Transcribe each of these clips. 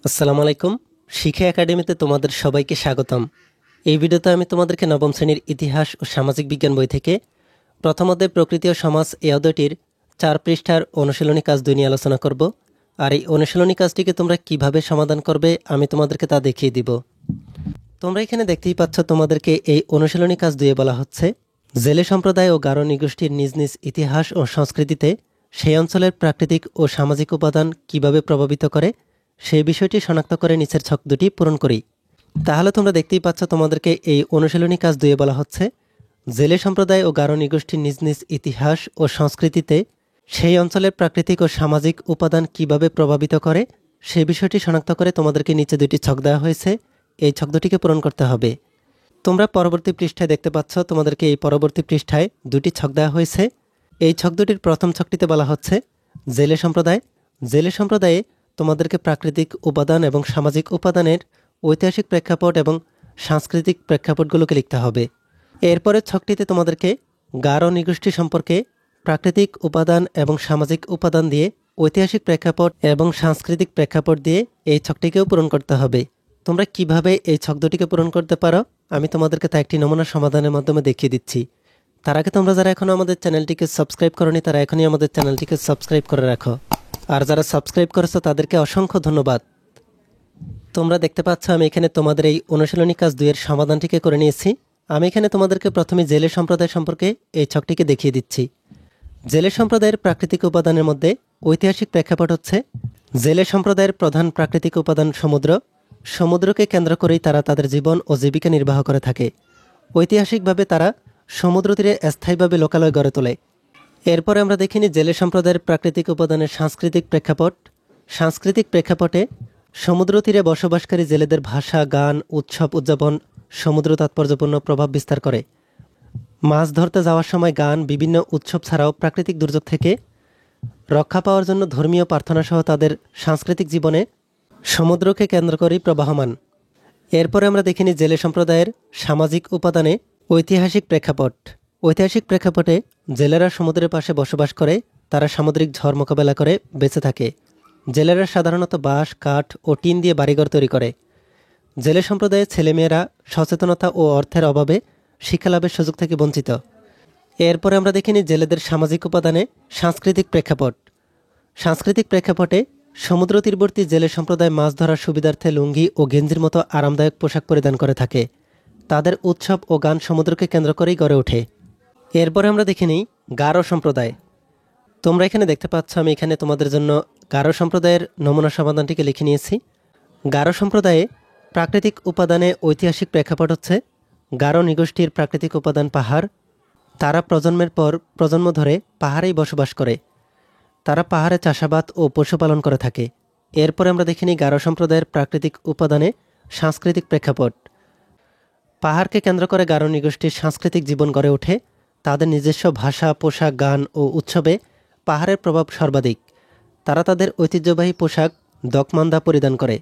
আসসালামু আলাইকুম। শিক্ষা একাডেমিতে তোমাদের সবাইকে স্বাগতম। এই ভিডিওতে আমি তোমাদেরকে নবম শ্রেণীর ইতিহাস ও সামাজিক বিজ্ঞান বই থেকে প্রথম অধ্যায় প্রকৃতি ও সমাজ এই অধ্যায়টির 4 পৃষ্ঠার অনুশীলনী কাজ 2 নিয়ে আলোচনা করব। আর এই অনুশীলনী কাজটিকে তোমরা কিভাবে সমাধান করবে আমি তোমাদেরকে তা দেখিয়ে দিব। তোমরা এখানে দেখতেই পাচ্ছ, তোমাদেরকে এই অনুশীলনী কাজ 2 বলা হচ্ছে জেলে সম্প্রদায় ও গারো নৃগোষ্ঠীর নিজ নিজ ইতিহাস ও সংস্কৃতিতে সেই অঞ্চলের প্রাকৃতিক ও সামাজিক উপাদান কিভাবে প্রভাবিত করে সেই বিষয়টি শনাক্ত করে নিচের ছক দুটি পূরণ করি। তাহলে তোমরা দেখতেই পাচ্ছ, তোমাদেরকে এই অনুশীলনী কাজ 2 বলা হচ্ছে জেলে সম্প্রদায় ও গারো নৃগোষ্ঠীর নিজ নিজ ইতিহাস ও সংস্কৃতিতে সেই অঞ্চলের প্রাকৃতিক ও সামাজিক উপাদান কিভাবে প্রভাবিত করে সেই বিষয়টি শনাক্ত করে তোমাদেরকে নিচে 2টি ছক দেওয়া হয়েছে, এই ছক দুটিকে পূরণ করতে হবে। তোমরা পরবর্তী পৃষ্ঠায় দেখতে পাচ্ছ, তোমাদেরকে এই পরবর্তী পৃষ্ঠায় 2টি ছক দেওয়া হয়েছে। এই ছক দুটির প্রথম ছকটিতে বলা হচ্ছে জেলে সম্প্রদায়। জেলে সম্প্রদায়ে তোমাদেরকে প্রাকৃতিক উপাদান এবং সামাজিক উপাদানের ঐতিহাসিক প্রেক্ষাপট এবং সাংস্কৃতিক প্রেক্ষাপটগুলোকে লিখতে হবে। এরপরের ছকটিতে তোমাদেরকে গারো নৃগোষ্ঠী সম্পর্কে প্রাকৃতিক উপাদান এবং সামাজিক উপাদান দিয়ে ঐতিহাসিক প্রেক্ষাপট এবং সাংস্কৃতিক প্রেক্ষাপট দিয়ে এই ছকটিকেও পূরণ করতে হবে। তোমরা কিভাবে এই ছক দুটিকে পূরণ করতে পারো আমি তোমাদেরকে তা একটি নমুনা সমাধানের মাধ্যমে দেখিয়ে দিচ্ছি। তার আগে তোমরা যারা এখনও আমাদের চ্যানেলটিকে সাবস্ক্রাইব করোনি তারা এখনই আমাদের চ্যানেলটিকে সাবস্ক্রাইব করে রাখো, আর যারা সাবস্ক্রাইব করেছো তাদেরকে অসংখ্য ধন্যবাদ। তোমরা দেখতে পাচ্ছ আমি এখানে তোমাদের এই অনুশীলনী কাজ 2 এর সমাধানটিকে করে নিয়েছি। আমি এখানে তোমাদেরকে প্রথমে জেলে সম্প্রদায় সম্পর্কে এই ছকটিকে দেখিয়ে দিচ্ছি। জেলে সম্প্রদায়ের প্রাকৃতিক উপাদানের মধ্যে ঐতিহাসিক প্রেক্ষাপট হচ্ছে জেলে সম্প্রদায়ের প্রধান প্রাকৃতিক উপাদান সমুদ্র। সমুদ্রকে কেন্দ্র করেই তারা তাদের জীবন ও জীবিকা নির্বাহ করে থাকে। ঐতিহাসিকভাবে তারা সমুদ্র তীরে স্থায়ীভাবে লোকালয় গড়ে তোলে। এরপরে আমরা দেখিনি জেলে সম্প্রদায়ের প্রাকৃতিক উপাদানের সাংস্কৃতিক প্রেক্ষাপট। সাংস্কৃতিক প্রেক্ষাপটে সমুদ্র তীরে বসবাসকারী জেলেদের ভাষা, গান, উৎসব উদযাপন সমুদ্র তাৎপর্যপূর্ণ প্রভাব বিস্তার করে। মাছ ধরতে যাওয়ার সময় গান, বিভিন্ন উৎসব ছাড়াও প্রাকৃতিক দুর্যোগ থেকে রক্ষা পাওয়ার জন্য ধর্মীয় প্রার্থনা সহ তাদের সাংস্কৃতিক জীবনে সমুদ্রকে কেন্দ্র করেই প্রবাহমান। এরপরে আমরা দেখিনি জেলে সম্প্রদায়ের সামাজিক উপাদানে ঐতিহাসিক প্রেক্ষাপট। ঐতিহাসিক প্রেক্ষাপটে জেলেরা সমুদ্রের পাশে বসবাস করে, তারা সামুদ্রিক ঝড় মোকাবেলা করে বেঁচে থাকে। জেলেরা সাধারণত বাঁশ, কাঠ ও টিন দিয়ে বাড়িঘর তৈরি করে। জেলে সম্প্রদায়ের ছেলেমেয়েরা সচেতনতা ও অর্থের অভাবে শিক্ষালাভের সুযোগ থেকে বঞ্চিত। এরপরে আমরা দেখিনি জেলেদের সামাজিক উপাদানে সাংস্কৃতিক প্রেক্ষাপট। সাংস্কৃতিক প্রেক্ষাপটে সমুদ্র তীরবর্তী জেলে সম্প্রদায় মাছ ধরার সুবিধার্থে লুঙ্গি ও গেঞ্জির মতো আরামদায়ক পোশাক পরিধান করে থাকে। তাদের উৎসব ও গান সমুদ্রকে কেন্দ্র করেই গড়ে ওঠে। এরপরে আমরা দেখে নিই গারো সম্প্রদায়। তোমরা এখানে দেখতে পাচ্ছ আমি এখানে তোমাদের জন্য গারো সম্প্রদায়ের নমুনা সমাধানটিকে লিখে নিয়েছি। গারো সম্প্রদায়ে প্রাকৃতিক উপাদানে ঐতিহাসিক প্রেক্ষাপট হচ্ছে গারো নৃগোষ্ঠীর প্রাকৃতিক উপাদান পাহাড়। তারা প্রজন্মের পর প্রজন্ম ধরে পাহাড়েই বসবাস করে। তারা পাহাড়ে চাষাবাদ ও পশুপালন করে থাকে। এরপরে আমরা দেখে নিই গারো সম্প্রদায়ের প্রাকৃতিক উপাদানে সাংস্কৃতিক প্রেক্ষাপট। পাহাড়কে কেন্দ্র করে গারো নৃগোষ্ঠীর সাংস্কৃতিক জীবন গড়ে ওঠে। তাদের নিজস্ব ভাষা, পোশাক, গান ও উৎসবে পাহাড়ের প্রভাব সর্বাধিক। তারা তাদের ঐতিহ্যবাহী পোশাক দকমান্দা পরিধান করে।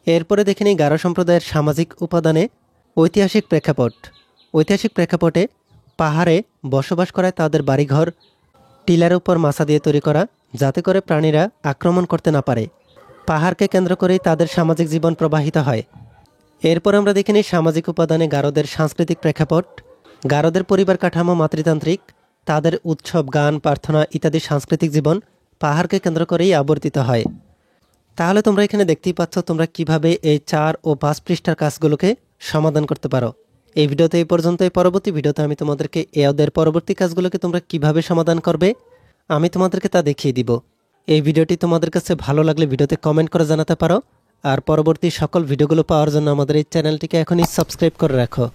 এরপরে দেখে নিই গারো সম্প্রদায়ের সামাজিক উপাদানে ঐতিহাসিক প্রেক্ষাপট। ঐতিহাসিক প্রেক্ষাপটে পাহাড়ে বসবাস করায় তাদের বাড়িঘর টিলার উপর মাচা দিয়ে তৈরি করা, যাতে করে প্রাণীরা আক্রমণ করতে না পারে। পাহাড়কে কেন্দ্র করেই তাদের সামাজিক জীবন প্রবাহিত হয়। এরপর আমরা দেখে নিই সামাজিক উপাদানে গারোদের সাংস্কৃতিক প্রেক্ষাপট। গারোদের পরিবার কাঠামো মাতৃতান্ত্রিক। তাদের উৎসব, গান, প্রার্থনা ইত্যাদি সাংস্কৃতিক জীবন পাহাড়কে কেন্দ্র করেই আবর্তিত হয়। তাহলে তোমরা এখানে দেখতেই পাচ্ছ তোমরা কিভাবে এই 4 ও 5 পৃষ্ঠার কাজগুলোকে সমাধান করতে পারো। এই ভিডিওতে এই পর্যন্ত। পরবর্তী ভিডিওতে আমি তোমাদেরকে এদের পরবর্তী কাজগুলোকে তোমরা কিভাবে সমাধান করবে আমি তোমাদেরকে তা দেখিয়ে দিব। এই ভিডিওটি তোমাদের কাছে ভালো লাগলে ভিডিওতে কমেন্ট করে জানাতে পারো। আর পরবর্তী সকল ভিডিওগুলো পাওয়ার জন্য আমাদের এই চ্যানেলটিকে এখনই সাবস্ক্রাইব করে রাখো।